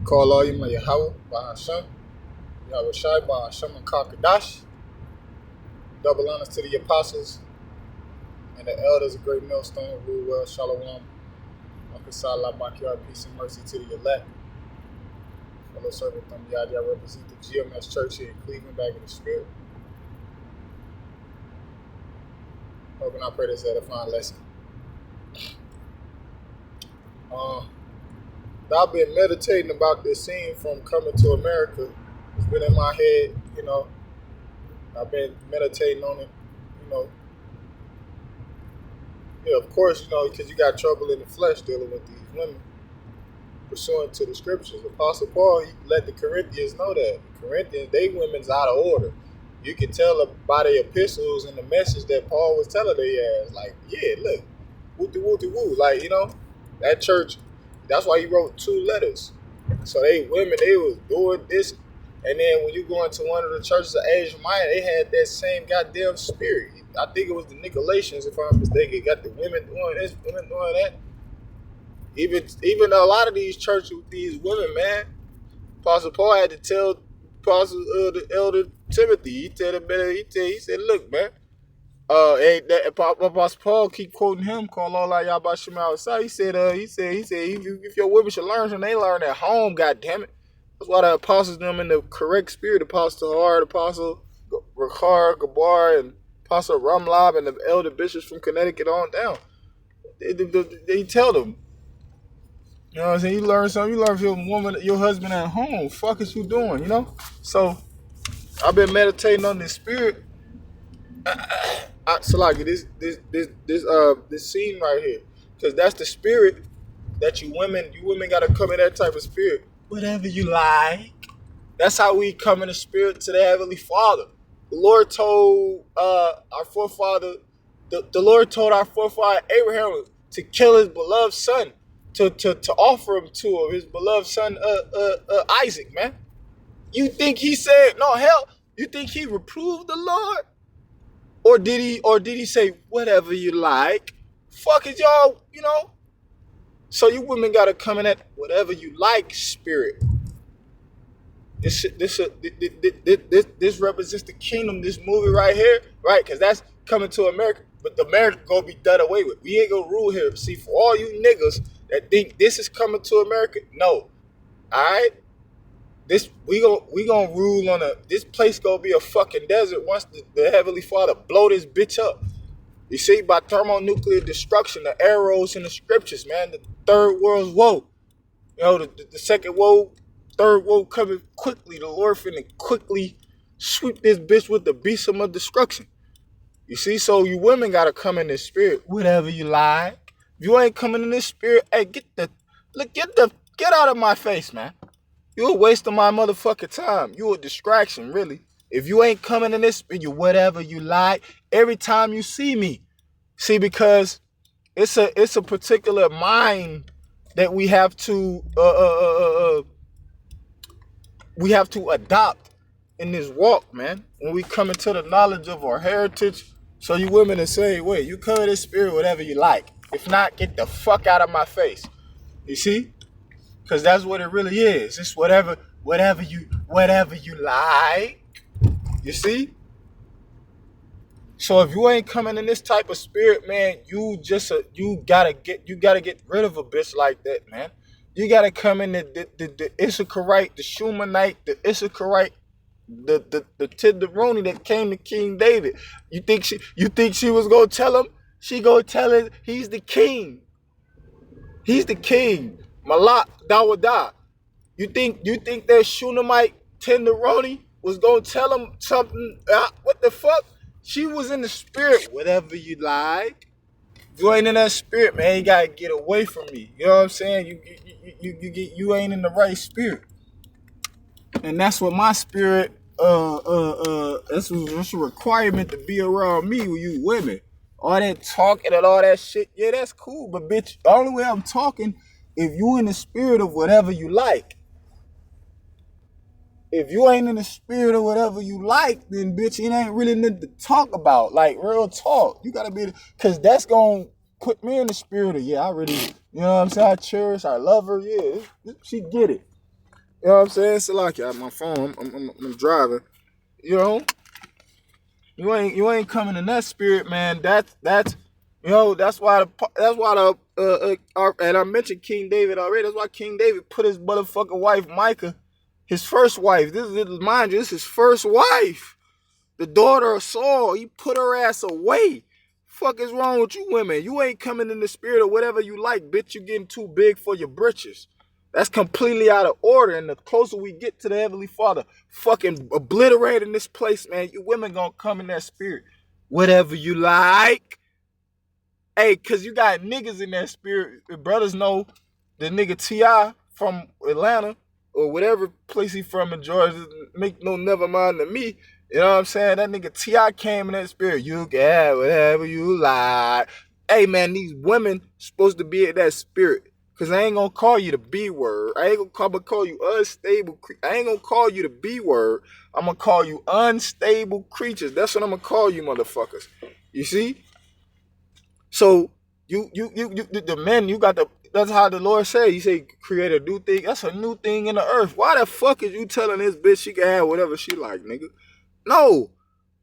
Call all you Yahweh, Bahasham, Yahweh Shai, Bahasham, and Kakadash. Double honors to the apostles and the elders of Great Millstone, rule well, Shalom. Uncle Salah, backyard, peace and mercy to the elect. Fellow servant from Yad, I represent the GMS Church here in Cleveland, back in the spirit. Hoping I pray this edifying lesson. I've been meditating about this scene from Coming to America. It's been in my head, I've been meditating on it, Yeah, of course, because you got trouble in the flesh dealing with these women, pursuant to the scriptures. Apostle Paul, he let the Corinthians know that. The Corinthians, they women's out of order. You can tell by the epistles and the message that Paul was telling their ass, like, yeah, look, woo-de-woo-de-woo. Like, that church, that's why he wrote 2 letters. So they was doing this. And then when you go into one of the churches of Asia Minor, they had that same goddamn spirit. I think it was the Nicolaitans, if I'm mistaken. Got the women doing this, women doing that. Even a lot of these churches with these women, man, Apostle Paul had to tell the elder Timothy. He said, look, man. Apostle Paul keep quoting him, call all out Yabashim outside. He said, if your women should learn, they learn at home, goddammit. That's why the apostles them in the correct spirit, Apostle Hard, Apostle Ricard, Gabar, and Apostle Rumlob, and the elder bishops from Connecticut on down. They tell them, you know what I'm saying? You learn something. You learn from your husband at home. Fuck is you doing, So I've been meditating on this spirit. So like this scene right here, because that's the spirit that you women gotta come in that type of spirit. Whatever you like. That's how we come in the spirit to the Heavenly Father. The Lord told our forefather Abraham to kill his beloved son, to offer him to him, his beloved son Isaac, man. You think he said, no, hell, you think he reproved the Lord? Or did he say, whatever you like? Fuck it, y'all, So you women gotta come in at whatever you like spirit. This represents the kingdom, this movie right here, right? Because that's Coming to America. But America gonna be done away with. We ain't gonna rule here. See, for all you niggas that think this is Coming to America, no. Alright? We gonna rule on this place gonna be a fucking desert once the Heavenly Father blow this bitch up. You see, by thermonuclear destruction, the arrows in the scriptures, man, the third world's woe. The second woe, third woe coming quickly. The Lord finna quickly sweep this bitch with the besom of destruction. You see, so you women gotta come in this spirit, whatever you like. If you ain't coming in this spirit, hey, get out of my face, man. You a waste of my motherfucking time. You a distraction, really. If you ain't coming in this, you whatever you like, every time you see me. See, because it's a particular mind that we have to adopt in this walk, man. When we come into the knowledge of our heritage. So you women are saying, wait, you come in this spirit, whatever you like. If not, get the fuck out of my face. You see? Because that's what it really is. It's whatever you like. You see? So if you ain't coming in this type of spirit, man, you gotta get rid of a bitch like that, man. You gotta come in the Issacharite, the Shumanite, the Issacharite, the Tenderoni that came to King David. You think she was gonna tell him? She gonna tell him he's the king. He's the king. Malak Dawada. You think that Shunammite Tenderoni was gonna tell him something? What the fuck? She was in the spirit. Whatever you like. If you ain't in that spirit, man, you gotta get away from me. You know what I'm saying? You ain't in the right spirit. And that's what my spirit. That's a requirement to be around me with you women. All that talking and all that shit, yeah, that's cool. But bitch, the only way I'm talking, if you in the spirit of whatever you like. If you ain't in the spirit of whatever you like, then bitch, it ain't really nothing to talk about. Like real talk. You gotta be, cause that's gonna put me in the spirit of, yeah, I really, you know what I'm saying? I cherish, I love her, yeah. She get it. You know what I'm saying? So like, I have my phone. I'm driving. You know, you ain't coming in that spirit, man. That's and I mentioned King David already. That's why King David put his motherfucking wife Micah, his first wife. Mind you, this is his first wife, the daughter of Saul. He put her ass away. Fuck is wrong with you women? You ain't coming in the spirit of whatever you like, bitch. You getting too big for your britches. That's completely out of order. And the closer we get to the Heavenly Father, fucking obliterating this place, man. You women gonna come in that spirit. Whatever you like. Hey, cause you got niggas in that spirit. The brothers know the nigga T.I. from Atlanta or whatever place he from in Georgia. Make no never mind to me. You know what I'm saying? That nigga T.I. came in that spirit. You can have whatever you like. Hey, man, these women supposed to be in that spirit. Because I ain't going to call you the B word. I ain't going to call you unstable. I ain't going to call you the B word. I'm going to call you unstable creatures. That's what I'm going to call you motherfuckers. You see? So, the men, you got the, that's how the Lord said. He said, create a new thing. That's a new thing in the earth. Why the fuck is you telling this bitch she can have whatever she like, nigga? No.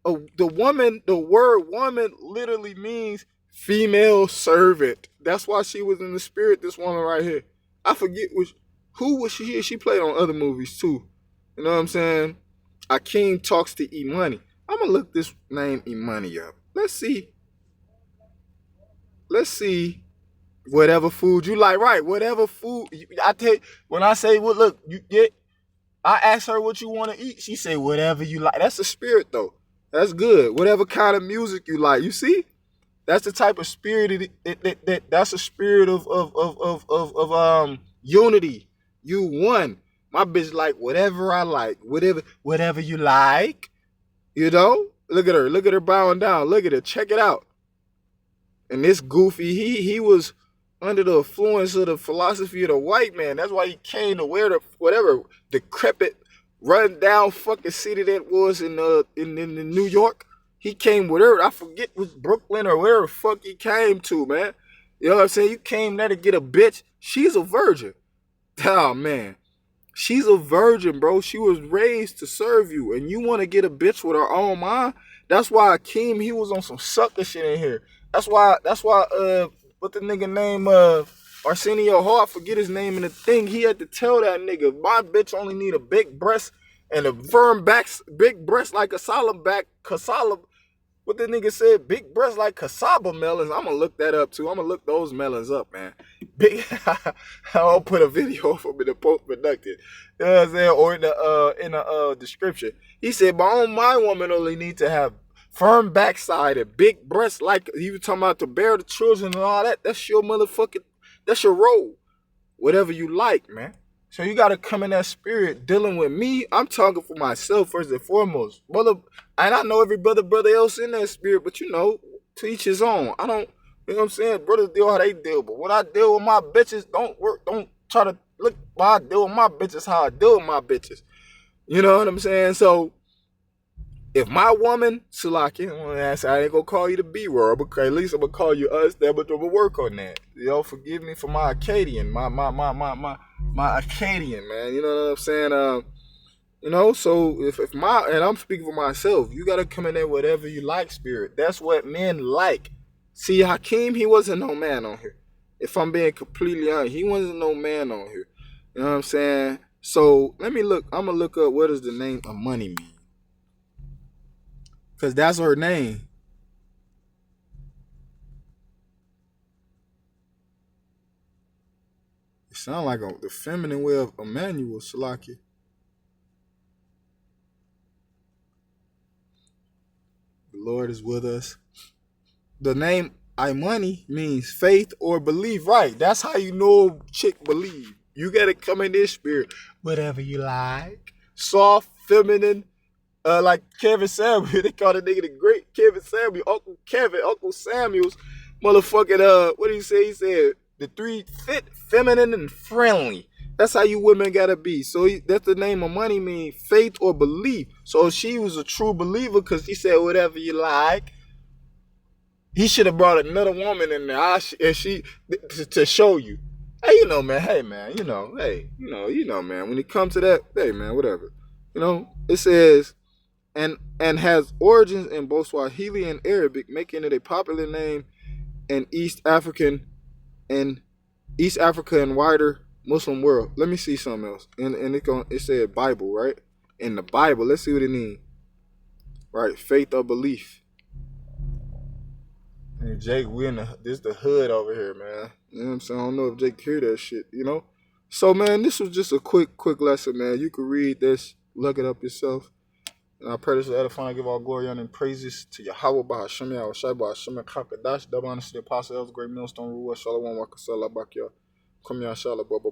The word woman literally means female servant. That's why she was in the spirit, this woman right here. I forget who was she. She played on other movies too. You know what I'm saying? Akeem talks to Imani. I'm going to look this name Imani up. Let's see whatever food you like. Right, whatever food. I tell you, when I say, well, look, you get, I asked her what you want to eat. She said, whatever you like. That's the spirit, though. That's good. Whatever kind of music you like. You see? That's the type of spirit that's a spirit of unity. You one. My bitch like whatever I like. Whatever you like. You know? Look at her bowing down. Look at her. Check it out. And this goofy, he was under the influence of the philosophy of the white man. That's why he came to wear the whatever decrepit, run down fucking city that was in New York. He came with her. I forget was Brooklyn or where the fuck he came to, man. You know what I'm saying? You came there to get a bitch. She's a virgin. Oh man. She's a virgin, bro. She was raised to serve you. And you want to get a bitch with her own mind? That's why Akeem, he was on some sucker shit in here. That's why what the nigga name Arsenio Hall, I forget his name in the thing. He had to tell that nigga, my bitch only need a big breast and a firm back, big breast like a solemn back, what the nigga said, big breast like cassava melons. I'm gonna look that up too. I'm gonna look those melons up, man. Big I'll put a video of him in the post-productive. You know what I'm saying? Or in the description. He said, my woman only need to have firm backside and big breasts, like he was talking about to bear the children and all that. That's your motherfucking, that's your role. Whatever you like, man. So you gotta come in that spirit dealing with me. I'm talking for myself first and foremost. Brother, and I know every brother else in that spirit, but you know, to each his own. I don't, you know what I'm saying? Brothers deal how they deal. But when I deal with my bitches, don't try to look why I deal with my bitches, how I deal with my bitches. You know what I'm saying? So if my woman, Salaki, I ain't gonna call you the B word, but at least I'm gonna call you us there, but we'll work on that. You know, forgive me for my Akkadian, my Akkadian, man. You know what I'm saying? You know, so if and I'm speaking for myself, you gotta come in there whatever you like, spirit. That's what men like. See, Hakeem, he wasn't no man on here. If I'm being completely honest, he wasn't no man on here. You know what I'm saying? So let me look. I'm gonna look up what does the name of money mean. Because that's her name. It sounds like the feminine way of Emmanuel, Salaki. The Lord is with us. The name Imani means faith or belief. Right. That's how you know chick believe. You got to come in this spirit. Whatever you like. Soft, feminine. Like Kevin Samuel, they call the nigga the great Kevin Samuel, Uncle Samuel's motherfucking, what did he say? He said, the three fit, feminine, and friendly. That's how you women gotta be. So that's the name of money mean, faith or belief. So she was a true believer because he said, whatever you like. He should have brought another woman in there to show you. Hey, you know, man. Hey, man. Man. When it comes to that, hey, man, whatever. It says and has origins in both Swahili and Arabic, making it a popular name in and East Africa and wider Muslim world. Let me see something else. And it said Bible, right? In the Bible, let's see what it means. Right, faith or belief. And Jake, this the hood over here, man. You know what I'm saying? I don't know if Jake hear that shit. So man, this was just a quick lesson, man. You could read this, look it up yourself. And I pray this will edify and give all glory and praises to Yahweh by Hashem Yahweh Shai by Hashem Kakadash, double honor to the apostle, elder, great millstone, ruler, Shalom, Wakasala, Bakya, Kumya, Shala, Baba,